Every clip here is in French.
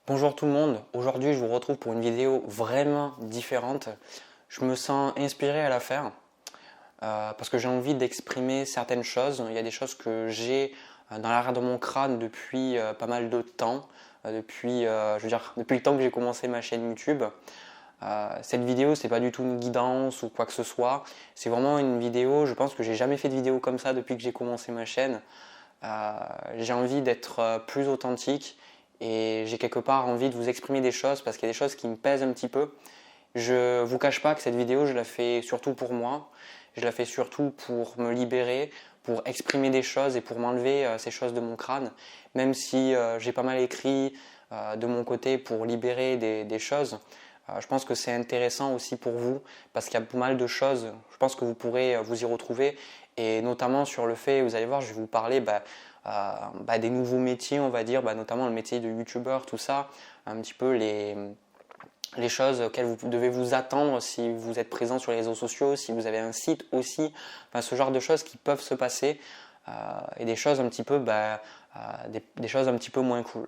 Bonjour tout le monde, aujourd'hui je vous retrouve pour une vidéo vraiment différente. Je me sens inspiré à la faire parce que j'ai envie d'exprimer certaines choses. Il y a des choses que j'ai dans l'arrière de mon crâne depuis pas mal de temps, depuis le temps que j'ai commencé ma chaîne YouTube. Cette vidéo, c'est pas du tout une guidance ou quoi que ce soit. C'est vraiment une vidéo, je pense que j'ai jamais fait de vidéo comme ça depuis que j'ai commencé ma chaîne. J'ai envie d'être plus authentique et j'ai quelque part envie de vous exprimer des choses parce qu'il y a des choses qui me pèsent un petit peu. Je vous cache pas que cette vidéo, je la fais surtout pour moi. Je la fais surtout pour me libérer, pour exprimer des choses et pour m'enlever ces choses de mon crâne. Même si j'ai pas mal écrit de mon côté pour libérer des choses, je pense que c'est intéressant aussi pour vous parce qu'il y a pas mal de choses, je pense que vous pourrez vous y retrouver et notamment sur le fait, vous allez voir, je vais vous parler des nouveaux métiers, on va dire, notamment le métier de youtubeur, tout ça, un petit peu les choses auxquelles vous devez vous attendre si vous êtes présent sur les réseaux sociaux, si vous avez un site aussi, enfin, ce genre de choses qui peuvent se passer et des choses un petit peu, des choses un petit peu moins cool.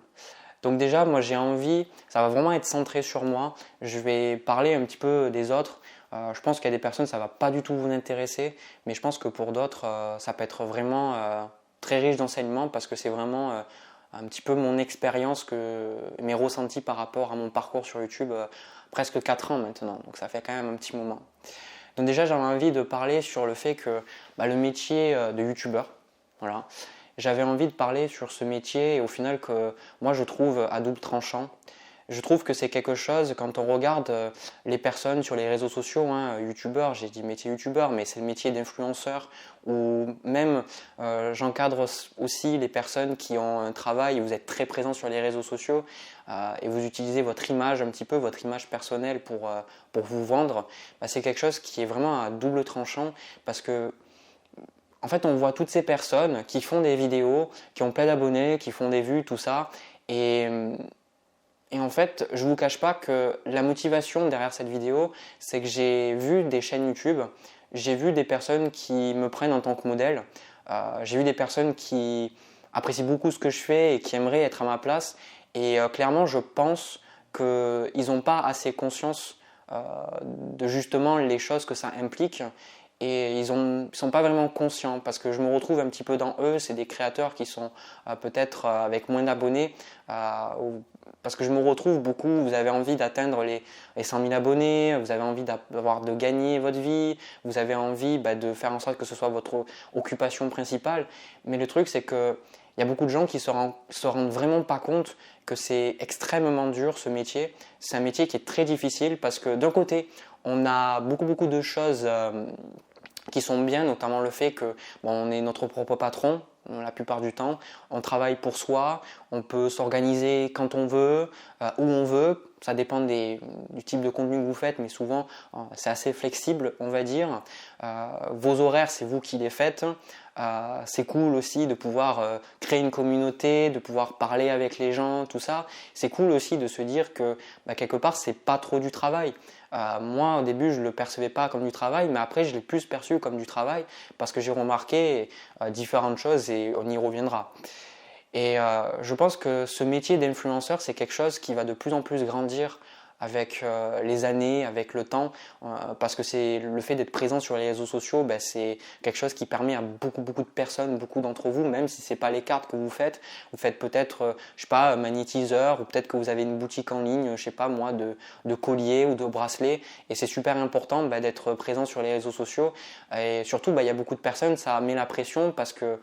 Donc déjà, moi j'ai envie, ça va vraiment être centré sur moi. Je vais parler un petit peu des autres. Je pense qu'il y a des personnes, ça va pas du tout vous intéresser, mais je pense que pour d'autres, ça peut être vraiment très riche d'enseignements parce que c'est vraiment un petit peu mon expérience, mes ressentis par rapport à mon parcours sur YouTube, presque 4 ans maintenant. Donc ça fait quand même un petit moment. Donc déjà, j'avais envie de parler sur le fait que le métier de youtubeur, voilà, j'avais envie de parler sur ce métier et au final que moi je trouve à double tranchant. Je trouve que c'est quelque chose, quand on regarde les personnes sur les réseaux sociaux, youtubeurs, j'ai dit métier youtubeur, mais c'est le métier d'influenceur, ou même j'encadre aussi les personnes qui ont un travail, vous êtes très présents sur les réseaux sociaux et vous utilisez votre image un petit peu, votre image personnelle pour vous vendre, c'est quelque chose qui est vraiment à double tranchant parce que en fait, on voit toutes ces personnes qui font des vidéos, qui ont plein d'abonnés, qui font des vues, tout ça. Et en fait, je ne vous cache pas que la motivation derrière cette vidéo, c'est que j'ai vu des chaînes YouTube, j'ai vu des personnes qui me prennent en tant que modèle, j'ai vu des personnes qui apprécient beaucoup ce que je fais et qui aimeraient être à ma place. Et clairement, je pense qu'ils n'ont pas assez conscience de justement les choses que ça implique et ils sont pas vraiment conscients parce que je me retrouve un petit peu dans eux. C'est des créateurs qui sont peut-être avec moins d'abonnés parce que je me retrouve beaucoup. Vous avez envie d'atteindre les 100 000 abonnés, vous avez envie de gagner votre vie, vous avez envie de faire en sorte que ce soit votre occupation principale. Mais le truc, c'est que il y a beaucoup de gens qui se rendent vraiment pas compte que c'est extrêmement dur ce métier. C'est un métier qui est très difficile parce que d'un côté, on a beaucoup de choses qui sont bien, notamment le fait que on est notre propre patron la plupart du temps. On travaille pour soi, on peut s'organiser quand on veut, où on veut. Ça dépend du type de contenu que vous faites, mais souvent c'est assez flexible, on va dire. Vos horaires, c'est vous qui les faites. C'est cool aussi de pouvoir créer une communauté, de pouvoir parler avec les gens, tout ça. C'est cool aussi de se dire que quelque part, c'est pas trop du travail. Moi, au début, je ne le percevais pas comme du travail, mais après, je l'ai plus perçu comme du travail parce que j'ai remarqué différentes choses et on y reviendra. Et je pense que ce métier d'influenceur, c'est quelque chose qui va de plus en plus grandir avec les années, avec le temps, parce que c'est le fait d'être présent sur les réseaux sociaux, c'est quelque chose qui permet à beaucoup de personnes, beaucoup d'entre vous, même si ce n'est pas les cartes que vous faites peut-être, je sais pas, magnétiseur, ou peut-être que vous avez une boutique en ligne, je sais pas moi, de colliers ou de bracelets, et c'est super important d'être présent sur les réseaux sociaux, et surtout il y a beaucoup de personnes, ça met la pression parce que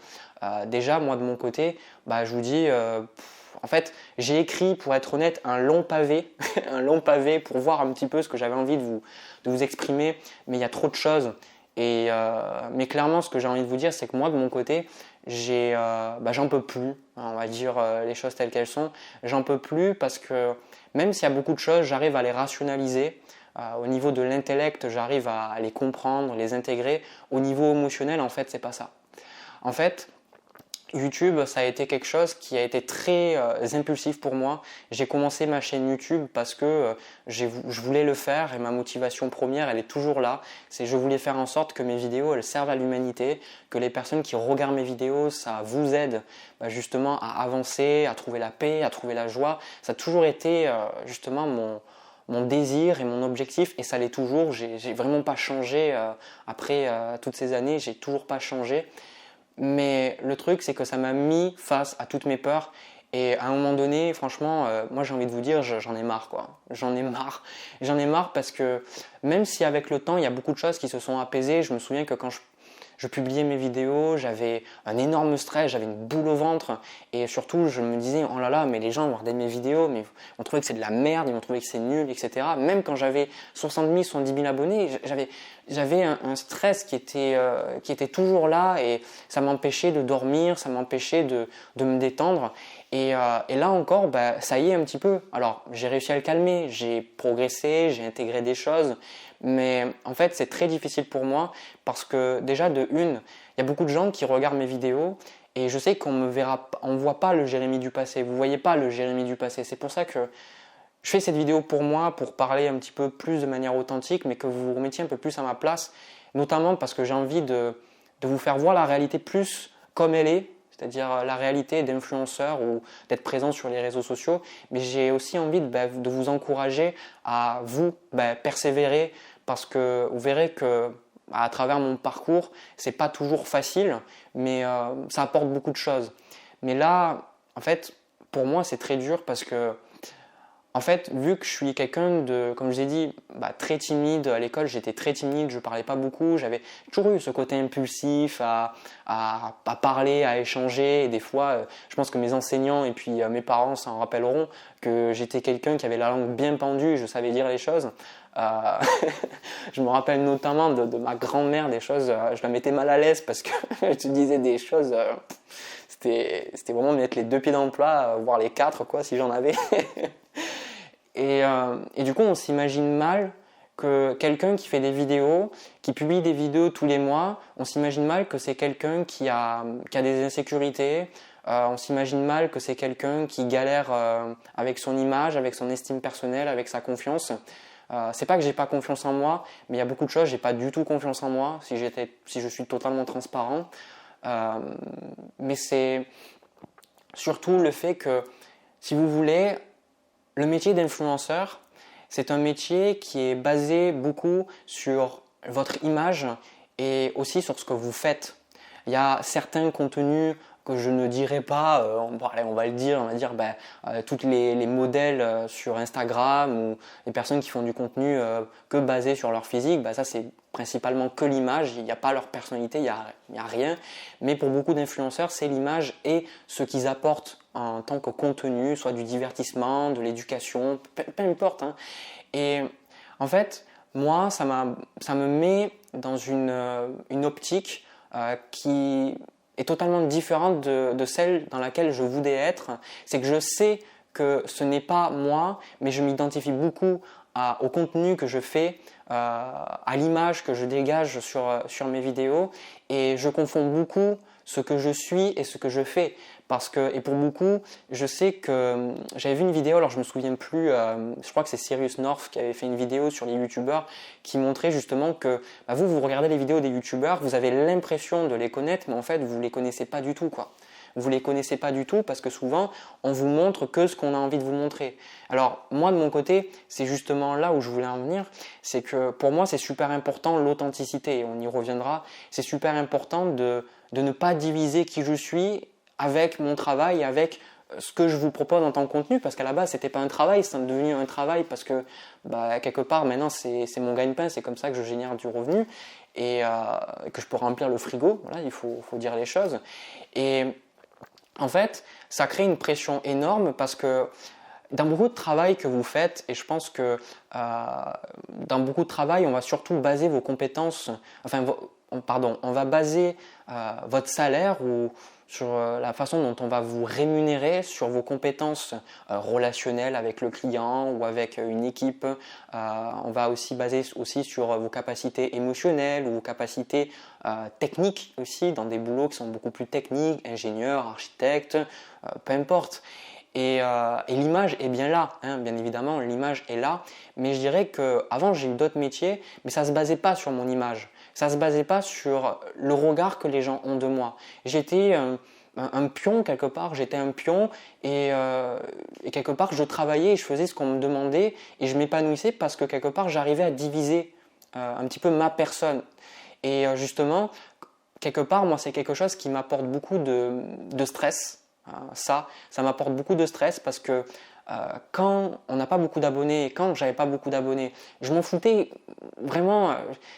déjà moi de mon côté, je vous dis en fait, j'ai écrit, pour être honnête, un long pavé, un long pavé pour voir un petit peu ce que j'avais envie de vous exprimer, mais il y a trop de choses. Mais clairement, ce que j'ai envie de vous dire, c'est que moi, de mon côté, j'en peux plus, on va dire les choses telles qu'elles sont. J'en peux plus parce que même s'il y a beaucoup de choses, j'arrive à les rationaliser. Au niveau de l'intellect, j'arrive à les comprendre, les intégrer. Au niveau émotionnel, en fait, c'est pas ça. En fait, YouTube, ça a été quelque chose qui a été très impulsif pour moi. J'ai commencé ma chaîne YouTube parce que je voulais le faire et ma motivation première, elle est toujours là. C'est je voulais faire en sorte que mes vidéos, elles servent à l'humanité, que les personnes qui regardent mes vidéos, ça vous aide justement à avancer, à trouver la paix, à trouver la joie. Ça a toujours été justement mon désir et mon objectif et ça l'est toujours. J'ai vraiment pas changé après toutes ces années, j'ai toujours pas changé. Mais le truc, c'est que ça m'a mis face à toutes mes peurs. Et à un moment donné, franchement, moi j'ai envie de vous dire, j'en ai marre quoi. J'en ai marre. J'en ai marre parce que même si avec le temps, il y a beaucoup de choses qui se sont apaisées, je me souviens que quand je publiais mes vidéos, j'avais un énorme stress, j'avais une boule au ventre et surtout je me disais oh là là mais les gens vont regarder mes vidéos mais on trouvait que c'est de la merde, ils vont trouver que c'est nul, etc. Même quand j'avais 60 000, 70 000 abonnés, j'avais un stress qui était toujours là et ça m'empêchait de dormir, ça m'empêchait de me détendre et là encore ça y est un petit peu. Alors j'ai réussi à le calmer, j'ai progressé, j'ai intégré des choses. Mais en fait, c'est très difficile pour moi parce que déjà de une, il y a beaucoup de gens qui regardent mes vidéos et je sais qu'on me verra, on voit pas le Jérémy du passé. Vous voyez pas le Jérémy du passé. C'est pour ça que je fais cette vidéo pour moi, pour parler un petit peu plus de manière authentique, mais que vous vous remettiez un peu plus à ma place, notamment parce que j'ai envie de vous faire voir la réalité plus comme elle est. C'est-à-dire la réalité d'influenceur ou d'être présent sur les réseaux sociaux. Mais j'ai aussi envie de vous encourager à vous persévérer parce que vous verrez que à travers mon parcours, c'est pas toujours facile, mais ça apporte beaucoup de choses. Mais là, en fait, pour moi, c'est très dur parce que en fait, vu que je suis quelqu'un de, comme je vous ai dit, très timide à l'école, j'étais très timide, je parlais pas beaucoup, j'avais toujours eu ce côté impulsif à parler, à échanger. Et des fois, je pense que mes enseignants et puis mes parents s'en rappelleront que j'étais quelqu'un qui avait la langue bien pendue, je savais dire les choses. Je me rappelle notamment de ma grand-mère, des choses, je la mettais mal à l'aise parce que je disais des choses, c'était vraiment mettre les deux pieds dans le plat, voire les quatre quoi, si j'en avais. Et du coup, on s'imagine mal que quelqu'un qui fait des vidéos, qui publie des vidéos tous les mois, on s'imagine mal que c'est quelqu'un qui a des insécurités, on s'imagine mal que c'est quelqu'un qui galère avec son image, avec son estime personnelle, avec sa confiance. C'est pas que j'ai pas confiance en moi, mais il y a beaucoup de choses, j'ai pas du tout confiance en moi si je suis totalement transparent. Mais c'est surtout le fait que, si vous voulez, le métier d'influenceur, c'est un métier qui est basé beaucoup sur votre image et aussi sur ce que vous faites. Il y a certains contenus que je ne dirai pas, on va dire toutes les modèles sur Instagram ou les personnes qui font du contenu que basé sur leur physique, ça c'est principalement que l'image, il n'y a pas leur personnalité, il n'y a rien. Mais pour beaucoup d'influenceurs, c'est l'image et ce qu'ils apportent en tant que contenu, soit du divertissement, de l'éducation, peu importe. Hein. Et en fait, moi, ça me met dans une optique qui est totalement différente de celle dans laquelle je voulais être. C'est que je sais que ce n'est pas moi, mais je m'identifie beaucoup au contenu que je fais, à l'image que je dégage sur mes vidéos, et je confonds beaucoup ce que je suis et ce que je fais. Et pour beaucoup, je sais que j'avais vu une vidéo, alors je me souviens plus, je crois que c'est Sirius North qui avait fait une vidéo sur les youtubeurs qui montrait justement que vous regardez les vidéos des youtubeurs, vous avez l'impression de les connaître, mais en fait vous ne les connaissez pas du tout quoi. Vous ne les connaissez pas du tout parce que souvent on vous montre que ce qu'on a envie de vous montrer. Alors moi de mon côté, c'est justement là où je voulais en venir, c'est que pour moi c'est super important l'authenticité, et on y reviendra, c'est super important de ne pas diviser qui je suis avec mon travail, avec ce que je vous propose en tant que contenu, parce qu'à la base c'était pas un travail, c'est devenu un travail parce que quelque part maintenant c'est mon gagne-pain, c'est comme ça que je génère du revenu et que je peux remplir le frigo, voilà, il faut dire les choses. Et en fait, ça crée une pression énorme parce que dans beaucoup de travail que vous faites, et je pense que dans beaucoup de travail, on va surtout baser vos compétences, on va baser votre salaire ou sur la façon dont on va vous rémunérer, sur vos compétences relationnelles avec le client ou avec une équipe. On va aussi baser aussi sur vos capacités émotionnelles ou vos capacités techniques aussi, dans des boulots qui sont beaucoup plus techniques, ingénieur, architecte, peu importe. Et l'image est bien là, hein, bien évidemment, l'image est là. Mais je dirais qu'avant, j'ai eu d'autres métiers, mais ça ne se basait pas sur mon image. Ça ne se basait pas sur le regard que les gens ont de moi. J'étais un pion quelque part, j'étais un pion et quelque part, je travaillais et je faisais ce qu'on me demandait et je m'épanouissais parce que quelque part, j'arrivais à diviser un petit peu ma personne. Et justement, quelque part, moi, c'est quelque chose qui m'apporte beaucoup de stress. Ça m'apporte beaucoup de stress parce que quand on n'a pas beaucoup d'abonnés, quand j'avais pas beaucoup d'abonnés, je m'en foutais vraiment,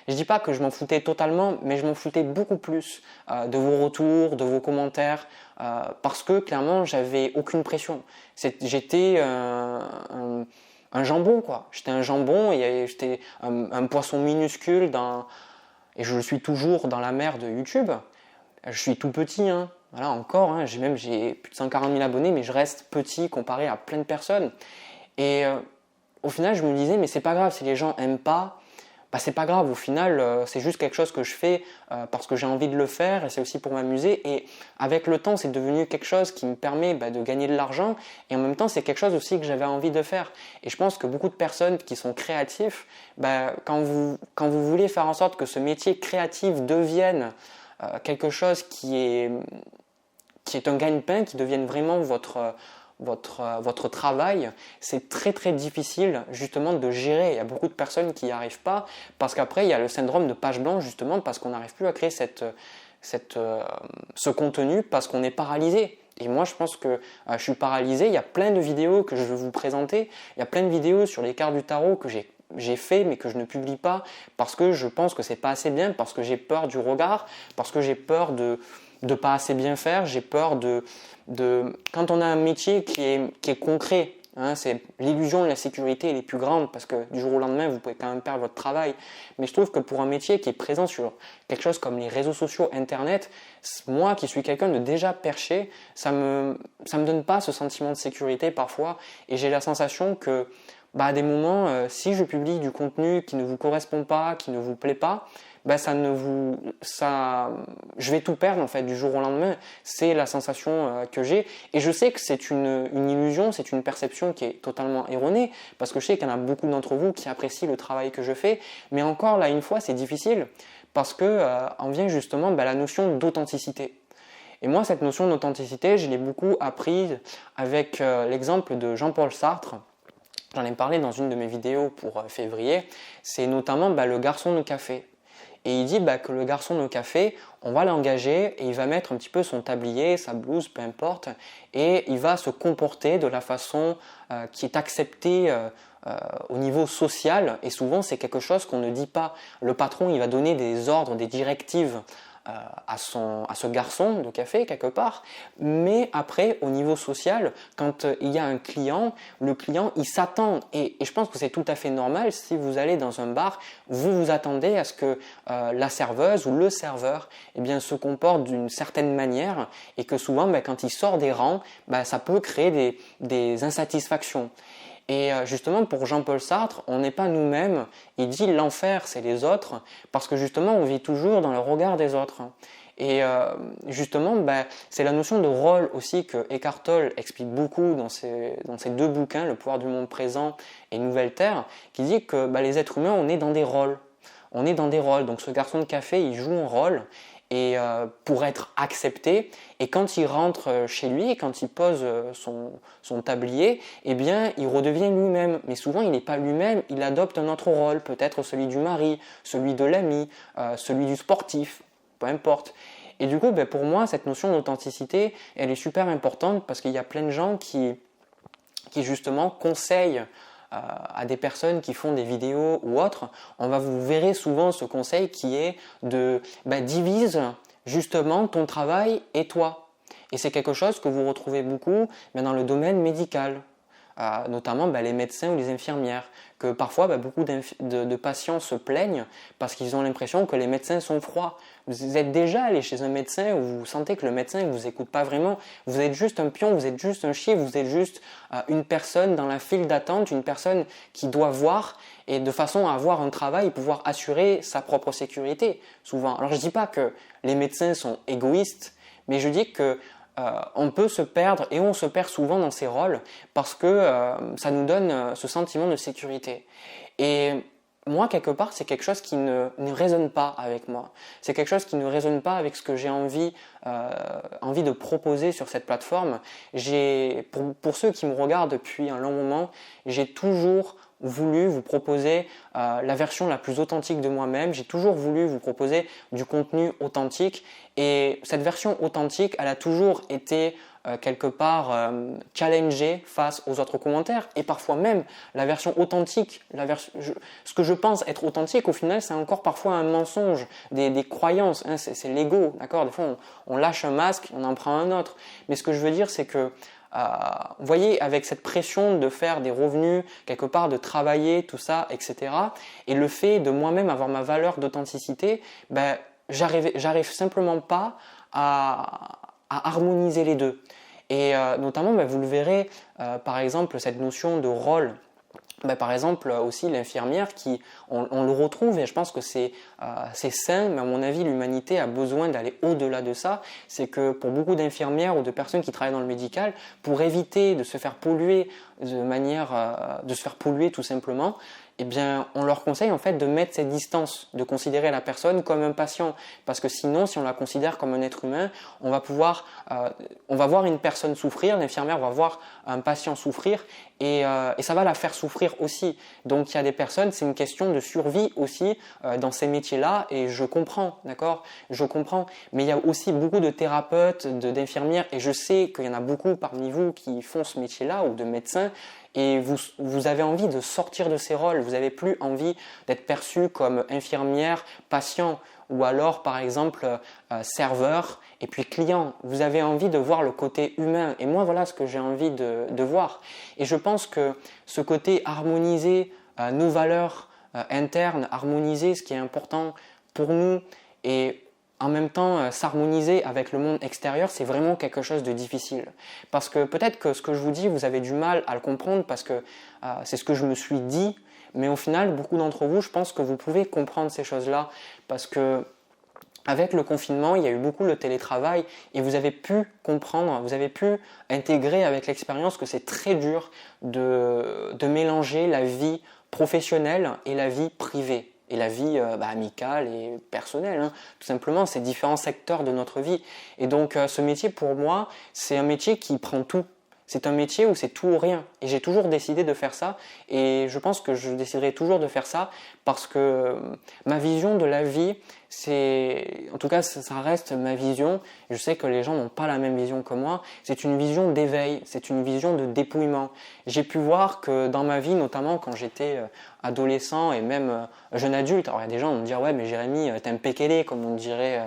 je dis pas que je m'en foutais totalement, mais je m'en foutais beaucoup plus de vos retours, de vos commentaires, parce que clairement j'avais aucune pression. J'étais un jambon quoi, j'étais un jambon et j'étais un poisson minuscule et je le suis toujours dans la mer de YouTube. Je suis tout petit, hein. Voilà, encore, hein, j'ai plus de 140 000 abonnés, mais je reste petit comparé à plein de personnes. Et au final, je me disais, mais c'est pas grave, si les gens aiment pas, bah, c'est pas grave. Au final, c'est juste quelque chose que je fais parce que j'ai envie de le faire et c'est aussi pour m'amuser. Et avec le temps, c'est devenu quelque chose qui me permet de gagner de l'argent. Et en même temps, c'est quelque chose aussi que j'avais envie de faire. Et je pense que beaucoup de personnes qui sont créatifs, quand vous voulez faire en sorte que ce métier créatif devienne quelque chose qui est un gagne-pain, qui devienne vraiment votre travail, c'est très très difficile justement de gérer. Il y a beaucoup de personnes qui n'y arrivent pas parce qu'après il y a le syndrome de page blanche justement parce qu'on n'arrive plus à créer ce contenu parce qu'on est paralysé. Et moi je pense que je suis paralysé. Il y a plein de vidéos que je vais vous présenter. Il y a plein de vidéos sur les cartes du tarot que j'ai fait mais que je ne publie pas parce que je pense que c'est pas assez bien, parce que j'ai peur du regard, parce que j'ai peur de pas assez bien faire, j'ai peur quand on a un métier qui est concret, hein, c'est l'illusion de la sécurité elle est plus grande parce que du jour au lendemain vous pouvez quand même perdre votre travail, mais je trouve que pour un métier qui est présent sur quelque chose comme les réseaux sociaux, internet, moi qui suis quelqu'un de déjà perché, ça me donne pas ce sentiment de sécurité parfois et j'ai la sensation que à des moments, si je publie du contenu qui ne vous correspond pas, qui ne vous plaît pas, je vais tout perdre en fait du jour au lendemain. C'est la sensation que j'ai et je sais que c'est une illusion, c'est une perception qui est totalement erronée parce que je sais qu'il y en a beaucoup d'entre vous qui apprécient le travail que je fais, mais encore là une fois c'est difficile parce que en vient justement la notion d'authenticité. Et moi cette notion d'authenticité, je l'ai beaucoup apprise avec l'exemple de Jean-Paul Sartre. J'en ai parlé dans une de mes vidéos pour février, c'est notamment le garçon de café. Et il dit que le garçon de café, on va l'engager et il va mettre un petit peu son tablier, sa blouse, peu importe, et il va se comporter de la façon qui est acceptée au niveau social. Et souvent, c'est quelque chose qu'on ne dit pas. Le patron, il va donner des ordres, des directives à ce garçon de café quelque part, mais après au niveau social, quand il y a un client, le client il s'attend et je pense que c'est tout à fait normal. Si vous allez dans un bar, vous vous attendez à ce que la serveuse ou le serveur se comporte d'une certaine manière et que souvent quand il sort des rangs, ça peut créer des insatisfactions. Et justement pour Jean-Paul Sartre, on n'est pas nous-mêmes. Il dit l'enfer c'est les autres parce que justement on vit toujours dans le regard des autres. Et justement c'est la notion de rôle aussi que Eckhart Tolle explique beaucoup dans ses deux bouquins, Le pouvoir du monde présent et Nouvelle Terre, qui dit que les êtres humains on est dans des rôles. On est dans des rôles. Donc ce garçon de café il joue un rôle et pour être accepté, et quand il rentre chez lui, quand il pose son tablier, il redevient lui-même, mais souvent il n'est pas lui-même, il adopte un autre rôle, peut-être celui du mari, celui de l'ami, celui du sportif, peu importe. Et du coup, pour moi, cette notion d'authenticité, elle est super importante parce qu'il y a plein de gens qui justement conseillent à des personnes qui font des vidéos ou autres, vous verrez souvent ce conseil qui est de divise justement ton travail et toi. Et c'est quelque chose que vous retrouvez beaucoup dans le domaine médical. notamment les médecins ou les infirmières. Que parfois, beaucoup de patients se plaignent parce qu'ils ont l'impression que les médecins sont froids. Vous êtes déjà allé chez un médecin où vous sentez que le médecin ne vous écoute pas vraiment. Vous êtes juste un pion, vous êtes juste un chiffre, vous êtes juste une personne dans la file d'attente, une personne qui doit voir et de façon à avoir un travail et pouvoir assurer sa propre sécurité, souvent. Alors je ne dis pas que les médecins sont égoïstes, mais je dis que on peut se perdre et on se perd souvent dans ces rôles parce que ça nous donne ce sentiment de sécurité. Et moi, quelque part, c'est quelque chose qui ne résonne pas avec moi. C'est quelque chose qui ne résonne pas avec ce que j'ai envie de proposer sur cette plateforme. Pour ceux qui me regardent depuis un long moment, j'ai toujours voulu vous proposer la version la plus authentique de moi-même. J'ai toujours voulu vous proposer du contenu authentique et cette version authentique, elle a toujours été quelque part challengée face aux autres commentaires et parfois même la version authentique, ce que je pense être authentique au final c'est encore parfois un mensonge, des croyances, hein, c'est l'ego, d'accord? Des fois on lâche un masque, on en prend un autre, mais ce que je veux dire c'est que vous voyez, avec cette pression de faire des revenus, quelque part de travailler, tout ça, etc. Et le fait de moi-même avoir ma valeur d'authenticité, j'arrive simplement pas à harmoniser les deux. Et notamment, vous le verrez, par exemple, cette notion de rôle. Par exemple, aussi l'infirmière on le retrouve et je pense que c'est sain, mais à mon avis, l'humanité a besoin d'aller au-delà de ça. C'est que pour beaucoup d'infirmières ou de personnes qui travaillent dans le médical, pour éviter de se faire polluer de se faire polluer tout simplement, on leur conseille en fait de mettre cette distance, de considérer la personne comme un patient. Parce que sinon, si on la considère comme un être humain, on va voir une personne souffrir, l'infirmière va voir un patient souffrir et ça va la faire souffrir aussi. Donc il y a des personnes, c'est une question de survie aussi dans ces métiers-là et je comprends, d'accord? Je comprends. Mais il y a aussi beaucoup de thérapeutes, d'infirmières et je sais qu'il y en a beaucoup parmi vous qui font ce métier-là ou de médecins. Et vous avez envie de sortir de ces rôles, vous n'avez plus envie d'être perçu comme infirmière, patient ou alors par exemple serveur et puis client. Vous avez envie de voir le côté humain et moi voilà ce que j'ai envie de voir. Et je pense que ce côté harmoniser nos valeurs internes, harmoniser ce qui est important pour nous et en même temps, s'harmoniser avec le monde extérieur, c'est vraiment quelque chose de difficile. Parce que peut-être que ce que je vous dis, vous avez du mal à le comprendre parce que c'est ce que je me suis dit. Mais au final, beaucoup d'entre vous, je pense que vous pouvez comprendre ces choses-là. Parce que avec le confinement, il y a eu beaucoup le télétravail et vous avez pu comprendre, vous avez pu intégrer avec l'expérience que c'est très dur de mélanger la vie professionnelle et la vie privée. Et la vie amicale et personnelle, hein. Tout simplement, c'est différents secteurs de notre vie. Et donc ce métier pour moi, c'est un métier qui prend tout. C'est un métier où c'est tout ou rien. Et j'ai toujours décidé de faire ça. Et je pense que je déciderai toujours de faire ça parce que ma vision de la vie, en tout cas ça reste ma vision. Je sais que les gens n'ont pas la même vision que moi. C'est une vision d'éveil, c'est une vision de dépouillement. J'ai pu voir que dans ma vie, notamment quand j'étais adolescent et même jeune adulte, alors il y a des gens qui vont me dire ouais mais Jérémy t'es un pékélé comme on dirait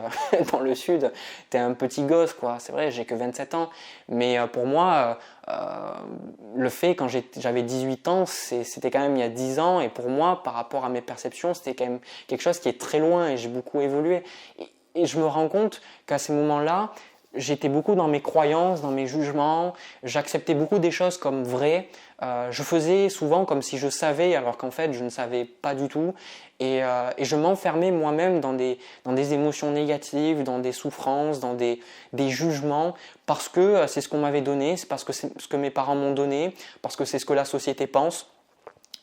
dans le sud, t'es un petit gosse quoi. C'est vrai, j'ai que 27 ans, mais pour moi le fait quand j'avais 18 ans, c'était quand même il y a 10 ans et pour moi par rapport à mes perceptions, c'était quand même quelque chose qui est très loin et j'ai beaucoup évolué. Et je me rends compte qu'à ces moments-là, j'étais beaucoup dans mes croyances, dans mes jugements, j'acceptais beaucoup des choses comme vraies, je faisais souvent comme si je savais alors qu'en fait je ne savais pas du tout et je m'enfermais moi-même dans des émotions négatives, dans des souffrances, dans des jugements parce que c'est ce qu'on m'avait donné, c'est parce que c'est ce que mes parents m'ont donné, parce que c'est ce que la société pense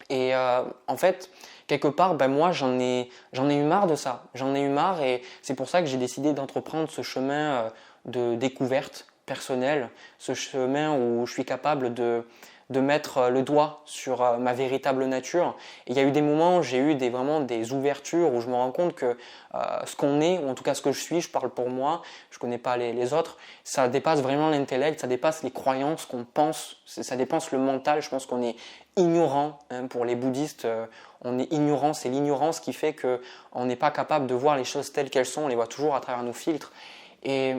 et en fait quelque part, moi j'en ai eu marre de ça, j'en ai eu marre et c'est pour ça que j'ai décidé d'entreprendre ce chemin de découverte personnelle, ce chemin où je suis capable de mettre le doigt sur ma véritable nature. Et il y a eu des moments où j'ai eu vraiment des ouvertures où je me rends compte que ce qu'on est, ou en tout cas ce que je suis, je parle pour moi, je ne connais pas les autres, ça dépasse vraiment l'intellect, ça dépasse les croyances qu'on pense, ça dépasse le mental. Je pense qu'on est ignorant, hein, pour les bouddhistes, on est ignorant, c'est l'ignorance qui fait qu'on n'est pas capable de voir les choses telles qu'elles sont, on les voit toujours à travers nos filtres. Et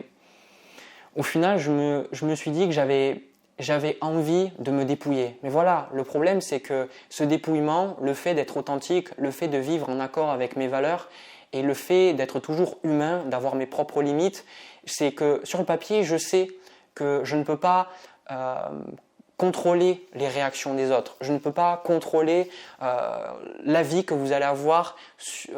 au final, je me suis dit que j'avais j'avais envie de me dépouiller. Mais voilà, le problème c'est que ce dépouillement, le fait d'être authentique, le fait de vivre en accord avec mes valeurs et le fait d'être toujours humain, d'avoir mes propres limites, c'est que sur le papier, je sais que je ne peux pas contrôler les réactions des autres. Je ne peux pas contrôler l'avis que vous allez avoir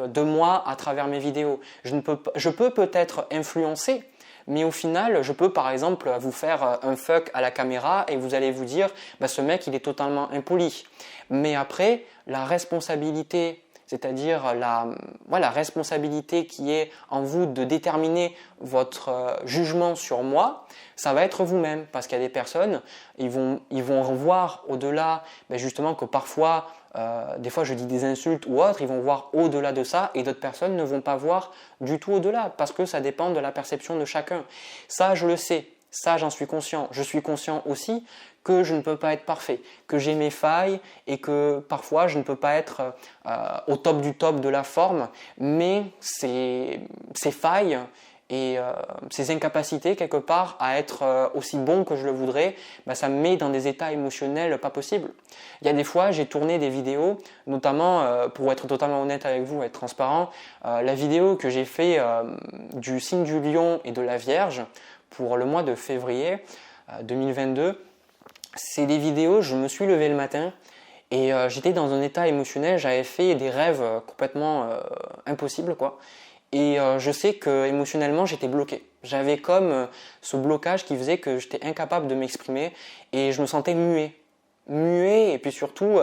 de moi à travers mes vidéos. Je peux peut-être influencer, mais au final, je peux par exemple vous faire un fuck à la caméra et vous allez vous dire bah, ce mec il est totalement impoli. Mais après, la responsabilité, c'est-à-dire la responsabilité qui est en vous de déterminer votre jugement sur moi, ça va être vous-même. Parce qu'il y a des personnes, ils vont voir au-delà, justement que parfois, des fois je dis des insultes ou autres, ils vont voir au-delà de ça et d'autres personnes ne vont pas voir du tout au-delà parce que ça dépend de la perception de chacun. Ça, je le sais. Ça, j'en suis conscient. Je suis conscient aussi que je ne peux pas être parfait, que j'ai mes failles et que parfois je ne peux pas être au top du top de la forme, mais ces failles et ces incapacités quelque part à être aussi bon que je le voudrais, ça me met dans des états émotionnels pas possibles. Il y a des fois, j'ai tourné des vidéos, notamment pour être totalement honnête avec vous, être transparent, la vidéo que j'ai fait du signe du lion et de la Vierge pour le mois de février 2022, c'est des vidéos, je me suis levé le matin et j'étais dans un état émotionnel, j'avais fait des rêves complètement impossibles quoi. Et je sais que émotionnellement j'étais bloqué. J'avais comme ce blocage qui faisait que j'étais incapable de m'exprimer et je me sentais muet. Muet et puis surtout,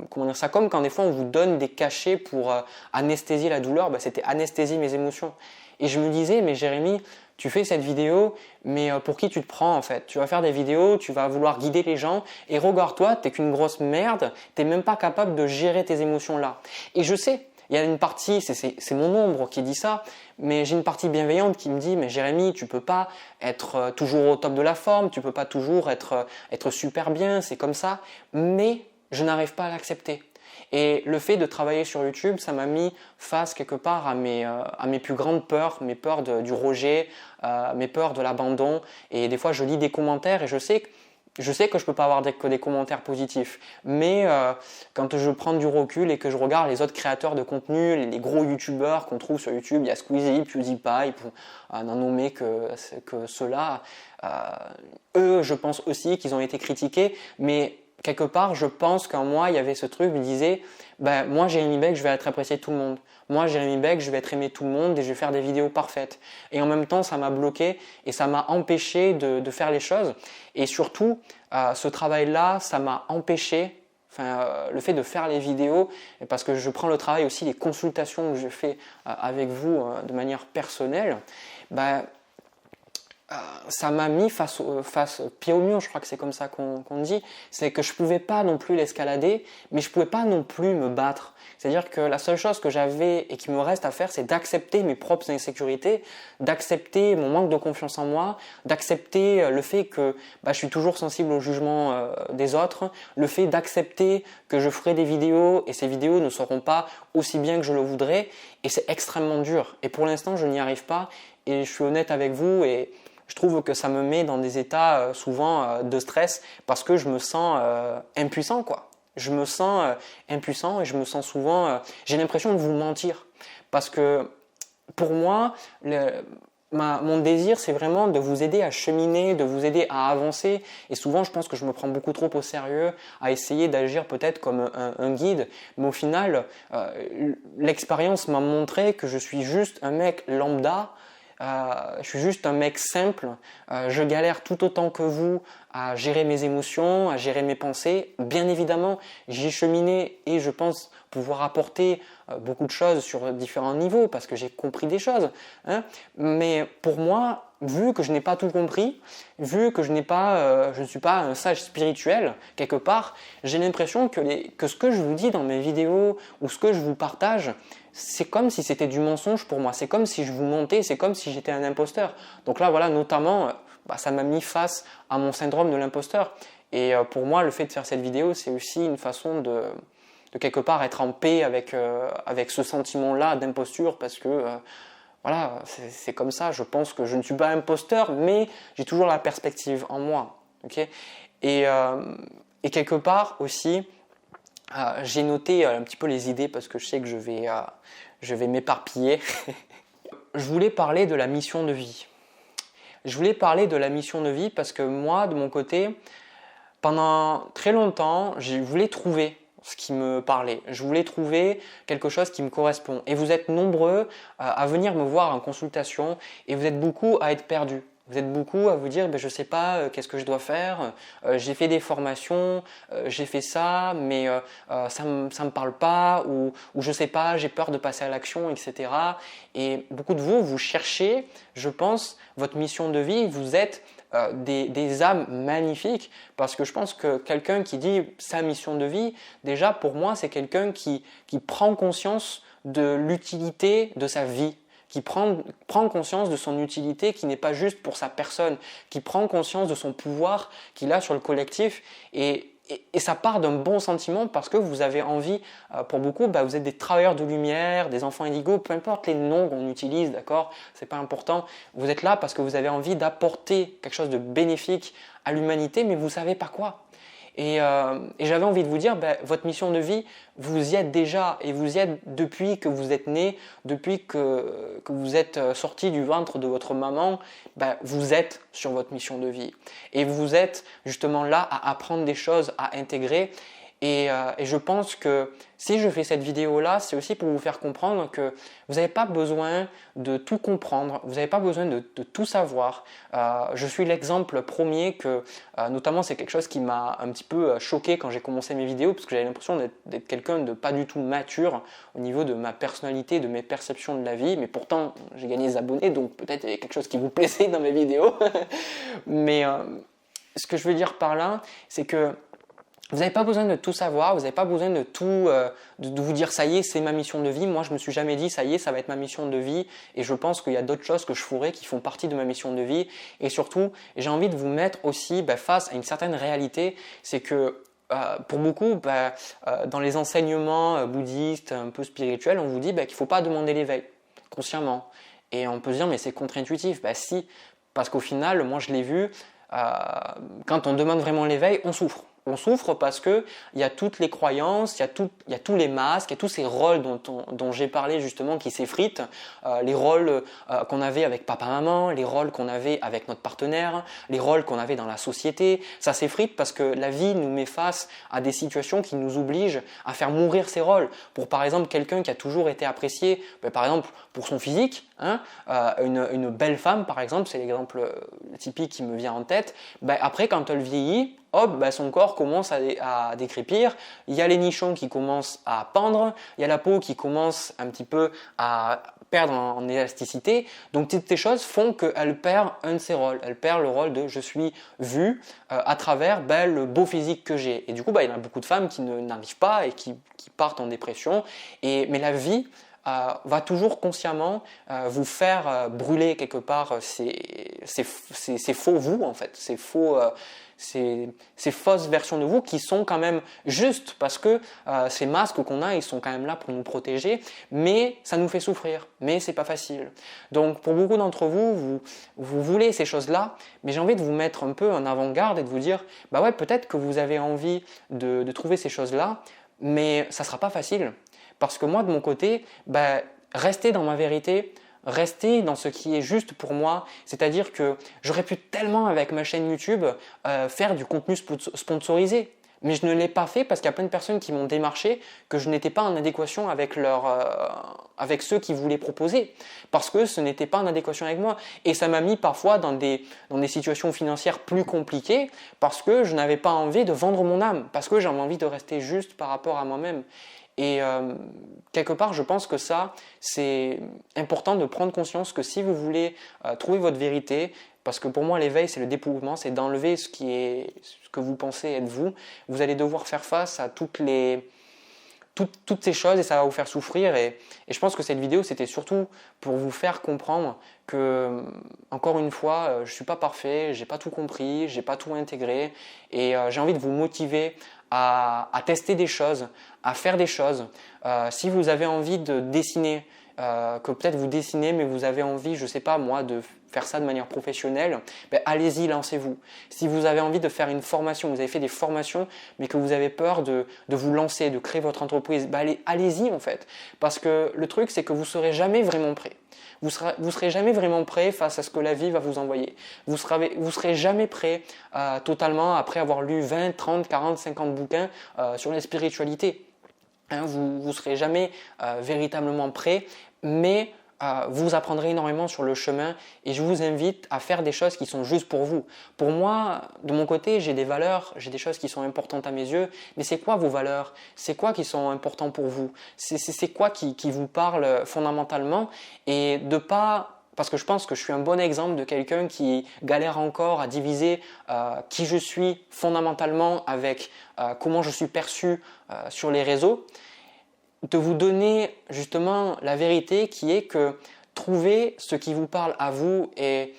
comment dire ça, comme quand des fois on vous donne des cachets pour anesthésier la douleur, c'était anesthésier mes émotions. Et je me disais, mais Jérémy, tu fais cette vidéo, mais pour qui tu te prends en fait? Tu vas faire des vidéos, tu vas vouloir guider les gens, et regarde-toi, t'es qu'une grosse merde, t'es même pas capable de gérer tes émotions là. Et je sais, il y a une partie, c'est mon ombre qui dit ça, mais j'ai une partie bienveillante qui me dit, mais Jérémy, tu peux pas être toujours au top de la forme, tu peux pas toujours être super bien, c'est comme ça, mais je n'arrive pas à l'accepter. Et le fait de travailler sur YouTube, ça m'a mis face quelque part à mes plus grandes peurs, mes peurs du rejet, mes peurs de l'abandon. Et des fois, je lis des commentaires et je sais que je ne peux pas avoir que des commentaires positifs. Mais quand je prends du recul et que je regarde les autres créateurs de contenu, les gros YouTubeurs qu'on trouve sur YouTube, il y a Squeezie, PewDiePie, pour n'en nommer que ceux-là, eux, je pense aussi qu'ils ont été critiqués, mais quelque part, je pense qu'en moi, il y avait ce truc, je me disais, moi, Jérémy Beck, je vais être apprécié de tout le monde. Moi, Jérémy Beck, je vais être aimé de tout le monde et je vais faire des vidéos parfaites. Et en même temps, ça m'a bloqué et ça m'a empêché de faire les choses. Et surtout, ce travail-là, ça m'a empêché, le fait de faire les vidéos, parce que je prends le travail aussi, les consultations que je fais avec vous de manière personnelle, ça m'a mis face pied au mur, je crois que c'est comme ça qu'on dit, c'est que je pouvais pas non plus l'escalader, mais je pouvais pas non plus me battre. C'est-à-dire que la seule chose que j'avais et qui me reste à faire, c'est d'accepter mes propres insécurités, d'accepter mon manque de confiance en moi, d'accepter le fait que je suis toujours sensible au jugement des autres, le fait d'accepter que je ferai des vidéos et ces vidéos ne seront pas aussi bien que je le voudrais, et c'est extrêmement dur. Et pour l'instant, je n'y arrive pas, et je suis honnête avec vous, et je trouve que ça me met dans des états souvent de stress parce que je me sens impuissant quoi. Je me sens impuissant et je me sens souvent, j'ai l'impression de vous mentir parce que pour moi, mon désir c'est vraiment de vous aider à cheminer, de vous aider à avancer et souvent je pense que je me prends beaucoup trop au sérieux à essayer d'agir peut-être comme un guide, mais au final l'expérience m'a montré que je suis juste un mec lambda. Je suis juste un mec simple, je galère tout autant que vous à gérer mes émotions, à gérer mes pensées. Bien évidemment, j'ai cheminé et je pense pouvoir apporter beaucoup de choses sur différents niveaux parce que j'ai compris des choses. Mais pour moi, vu que je n'ai pas tout compris, vu que je ne suis pas un sage spirituel quelque part, j'ai l'impression que ce que je vous dis dans mes vidéos ou ce que je vous partage, c'est comme si c'était du mensonge pour moi, c'est comme si je vous mentais, c'est comme si j'étais un imposteur. Donc là, voilà, notamment, ça m'a mis face à mon syndrome de l'imposteur. Et pour moi, le fait de faire cette vidéo, c'est aussi une façon de quelque part être en paix avec ce sentiment-là d'imposture parce que voilà, c'est comme ça. Je pense que je ne suis pas imposteur, mais j'ai toujours la perspective en moi. Okay, et quelque part aussi, j'ai noté un petit peu les idées parce que je sais que je vais m'éparpiller. Je voulais parler de la mission de vie. Je voulais parler de la mission de vie parce que moi, de mon côté, pendant très longtemps, je voulais trouver ce qui me parlait. Je voulais trouver quelque chose qui me correspond. Et vous êtes nombreux à venir me voir en consultation et vous êtes beaucoup à être perdus. Vous êtes beaucoup à vous dire je ne sais pas qu'est-ce que je dois faire, j'ai fait des formations, j'ai fait ça, mais ça me parle pas, ou je ne sais pas, j'ai peur de passer à l'action, etc. Et beaucoup de vous cherchez, je pense, votre mission de vie, vous êtes des âmes magnifiques, parce que je pense que quelqu'un qui dit sa mission de vie, déjà pour moi c'est quelqu'un qui prend conscience de l'utilité de sa vie, qui prend conscience de son utilité, qui n'est pas juste pour sa personne, qui prend conscience de son pouvoir qu'il a sur le collectif, et ça part d'un bon sentiment parce que vous avez envie, pour beaucoup, vous êtes des travailleurs de lumière, des enfants indigo, peu importe les noms qu'on utilise, d'accord, c'est pas important. Vous êtes là parce que vous avez envie d'apporter quelque chose de bénéfique à l'humanité, mais vous savez pas quoi. Et j'avais envie de vous dire, votre mission de vie, vous y êtes déjà, et vous y êtes depuis que vous êtes né, depuis que vous êtes sorti du ventre de votre maman, vous êtes sur votre mission de vie. Et vous êtes justement là à apprendre des choses, à intégrer. Et je pense que si je fais cette vidéo-là, c'est aussi pour vous faire comprendre que vous n'avez pas besoin de tout comprendre, vous n'avez pas besoin de tout savoir. Je suis l'exemple premier que, notamment, c'est quelque chose qui m'a un petit peu choqué quand j'ai commencé mes vidéos, parce que j'avais l'impression d'être quelqu'un de pas du tout mature au niveau de ma personnalité, de mes perceptions de la vie, mais pourtant j'ai gagné des abonnés, donc peut-être il y a quelque chose qui vous plaisait dans mes vidéos. Mais ce que je veux dire par là, c'est que vous n'avez pas besoin de tout savoir, vous n'avez pas besoin de tout, de vous dire ça y est, c'est ma mission de vie. Moi, je me suis jamais dit ça y est, ça va être ma mission de vie. Et je pense qu'il y a d'autres choses que je ferai qui font partie de ma mission de vie. Et surtout, j'ai envie de vous mettre aussi face à une certaine réalité, c'est que pour beaucoup, dans les enseignements bouddhistes, un peu spirituels, on vous dit qu'il ne faut pas demander l'éveil consciemment. Et on peut se dire mais c'est contre-intuitif. Si, parce qu'au final, moi je l'ai vu, quand on demande vraiment l'éveil, on souffre. On souffre parce qu'il y a toutes les croyances, il y a tous les masques, il y a tous ces rôles dont j'ai parlé justement qui s'effritent, les rôles qu'on avait avec papa-maman, les rôles qu'on avait avec notre partenaire, les rôles qu'on avait dans la société. Ça s'effrite parce que la vie nous met face à des situations qui nous obligent à faire mourir ces rôles. Pour par exemple quelqu'un qui a toujours été apprécié, par exemple pour son physique, une belle femme par exemple, c'est l'exemple typique qui me vient en tête, après quand elle vieillit, son corps commence à décrépir, il y a les nichons qui commencent à pendre, il y a la peau qui commence un petit peu à perdre en élasticité. Donc toutes ces choses font qu'elle perd un de ses rôles. Elle perd le rôle de je suis vue à travers le beau physique que j'ai. Et du coup, il y en a beaucoup de femmes qui n'arrivent pas et qui partent en dépression. Mais la vie va toujours consciemment vous faire brûler quelque part ces faux vous en fait, ces fausses versions de vous qui sont quand même justes parce que ces masques qu'on a, ils sont quand même là pour nous protéger, mais ça nous fait souffrir, mais c'est pas facile. Donc pour beaucoup d'entre vous, vous voulez ces choses-là, mais j'ai envie de vous mettre un peu en avant-garde et de vous dire, peut-être que vous avez envie de trouver ces choses-là, mais ça sera pas facile. Parce que moi, de mon côté, rester dans ma vérité, rester dans ce qui est juste pour moi, c'est-à-dire que j'aurais pu tellement avec ma chaîne YouTube faire du contenu sponsorisé. Mais je ne l'ai pas fait parce qu'il y a plein de personnes qui m'ont démarché que je n'étais pas en adéquation avec ceux qui voulaient proposer. Parce que ce n'était pas en adéquation avec moi. Et ça m'a mis parfois dans des situations financières plus compliquées parce que je n'avais pas envie de vendre mon âme. Parce que j'avais envie de rester juste par rapport à moi-même. Et quelque part, je pense que ça, c'est important de prendre conscience que si vous voulez trouver votre vérité, parce que pour moi, l'éveil, c'est le dépouillement, c'est d'enlever ce que vous pensez être vous. Vous allez devoir faire face à toutes ces choses et ça va vous faire souffrir. Et je pense que cette vidéo, c'était surtout pour vous faire comprendre que, encore une fois, je ne suis pas parfait, je n'ai pas tout compris, je n'ai pas tout intégré. Et j'ai envie de vous motiver à tester des choses, à faire des choses. Si vous avez envie de dessiner, que peut-être vous dessinez, mais vous avez envie, je ne sais pas moi, de faire ça de manière professionnelle, allez-y, lancez-vous. Si vous avez envie de faire une formation, vous avez fait des formations, mais que vous avez peur de vous lancer, de créer votre entreprise, allez-y en fait. Parce que le truc, c'est que vous ne serez jamais vraiment prêt. Vous serez jamais vraiment prêt face à ce que la vie va vous envoyer. Vous serez jamais prêt totalement après avoir lu 20, 30, 40, 50 bouquins sur la spiritualité. Vous ne serez jamais véritablement prêt, mais vous apprendrez énormément sur le chemin et je vous invite à faire des choses qui sont juste pour vous. Pour moi, de mon côté, j'ai des valeurs, j'ai des choses qui sont importantes à mes yeux, mais c'est quoi vos valeurs? C'est quoi qui sont importants pour vous? C'est quoi qui vous parle fondamentalement? Et de pas... Parce que je pense que je suis un bon exemple de quelqu'un qui galère encore à diviser qui je suis fondamentalement avec comment je suis perçu sur les réseaux, de vous donner justement la vérité qui est que trouvez ce qui vous parle à vous et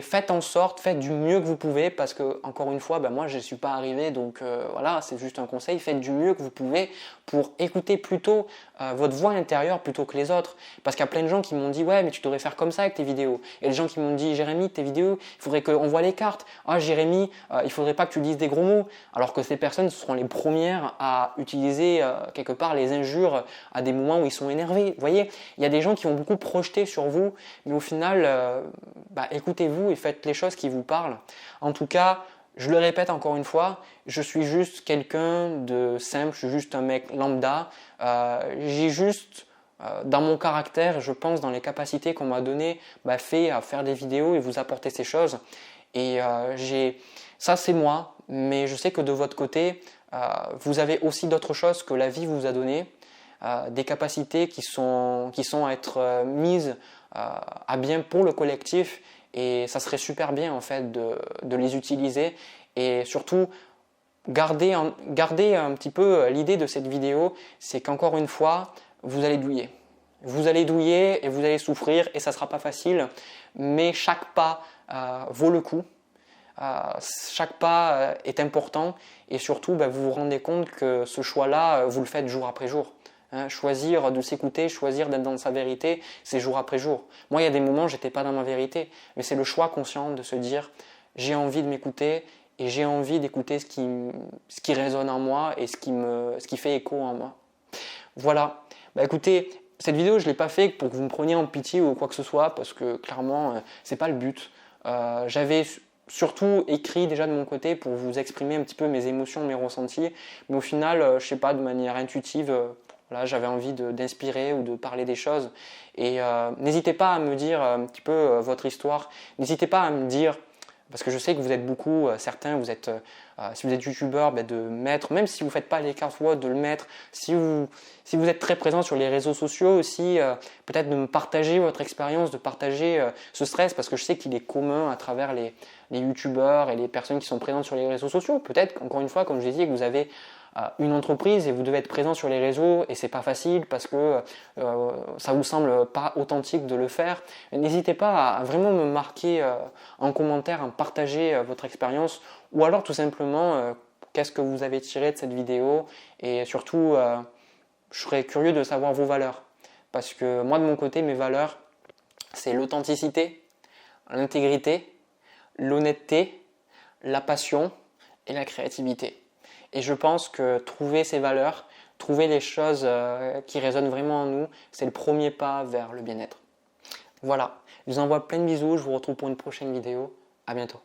faites en sorte, faites du mieux que vous pouvez parce que, encore une fois, moi je ne suis pas arrivé donc voilà, c'est juste un conseil, faites du mieux que vous pouvez pour écouter plutôt votre voix intérieure plutôt que les autres. Parce qu'il y a plein de gens qui m'ont dit ouais mais tu devrais faire comme ça avec tes vidéos. Et les gens qui m'ont dit Jérémy, tes vidéos, il faudrait qu'on voit les cartes. Ah Jérémy, il faudrait pas que tu dises des gros mots. Alors que ces personnes seront les premières à utiliser quelque part les injures à des moments où ils sont énervés. Vous voyez, il y a des gens qui ont beaucoup projeté sur vous, mais au final, écoutez-vous et faites les choses qui vous parlent. En tout cas, je le répète encore une fois, je suis juste quelqu'un de simple, je suis juste un mec lambda. J'ai juste, dans mon caractère, je pense dans les capacités qu'on m'a données, fait à faire des vidéos et vous apporter ces choses. Et ça c'est moi, mais je sais que de votre côté, vous avez aussi d'autres choses que la vie vous a données, des capacités qui sont à être mises à bien pour le collectif. Et ça serait super bien en fait de les utiliser et surtout garder un petit peu l'idée de cette vidéo, c'est qu'encore une fois, vous allez douiller. Vous allez douiller et vous allez souffrir et ça ne sera pas facile, mais chaque pas vaut le coup. Chaque pas est important et surtout vous vous rendez compte que ce choix-là, vous le faites jour après jour. Choisir de s'écouter, choisir d'être dans sa vérité, c'est jour après jour. Moi, il y a des moments, j'étais pas dans ma vérité, mais c'est le choix conscient de se dire j'ai envie de m'écouter et j'ai envie d'écouter ce qui résonne en moi et ce qui fait écho en moi. Voilà. Écoutez, cette vidéo, je l'ai pas fait pour que vous me preniez en pitié ou quoi que ce soit, parce que clairement, c'est pas le but. J'avais surtout écrit déjà de mon côté pour vous exprimer un petit peu mes émotions, mes ressentis, mais au final, je sais pas, de manière intuitive. Voilà, j'avais envie d'inspirer ou de parler des choses. Et n'hésitez pas à me dire un petit peu votre histoire. N'hésitez pas à me dire, parce que je sais que vous êtes beaucoup, certains, si vous êtes youtubeur, de mettre, même si vous ne faites pas les cartes WOD, de le mettre. Si vous êtes très présent sur les réseaux sociaux aussi, peut-être de me partager votre expérience, de partager ce stress, parce que je sais qu'il est commun à travers les youtubeurs et les personnes qui sont présentes sur les réseaux sociaux. Peut-être, encore une fois, comme je l'ai dit, que vous avez une entreprise et vous devez être présent sur les réseaux et c'est pas facile parce que ça vous semble pas authentique de le faire. N'hésitez pas à vraiment me marquer en commentaire, à partager votre expérience ou alors tout simplement qu'est-ce que vous avez tiré de cette vidéo et surtout je serais curieux de savoir vos valeurs parce que moi de mon côté mes valeurs c'est l'authenticité, l'intégrité, l'honnêteté, la passion et la créativité. Et je pense que trouver ces valeurs, trouver les choses qui résonnent vraiment en nous, c'est le premier pas vers le bien-être. Voilà, je vous envoie plein de bisous, je vous retrouve pour une prochaine vidéo. À bientôt.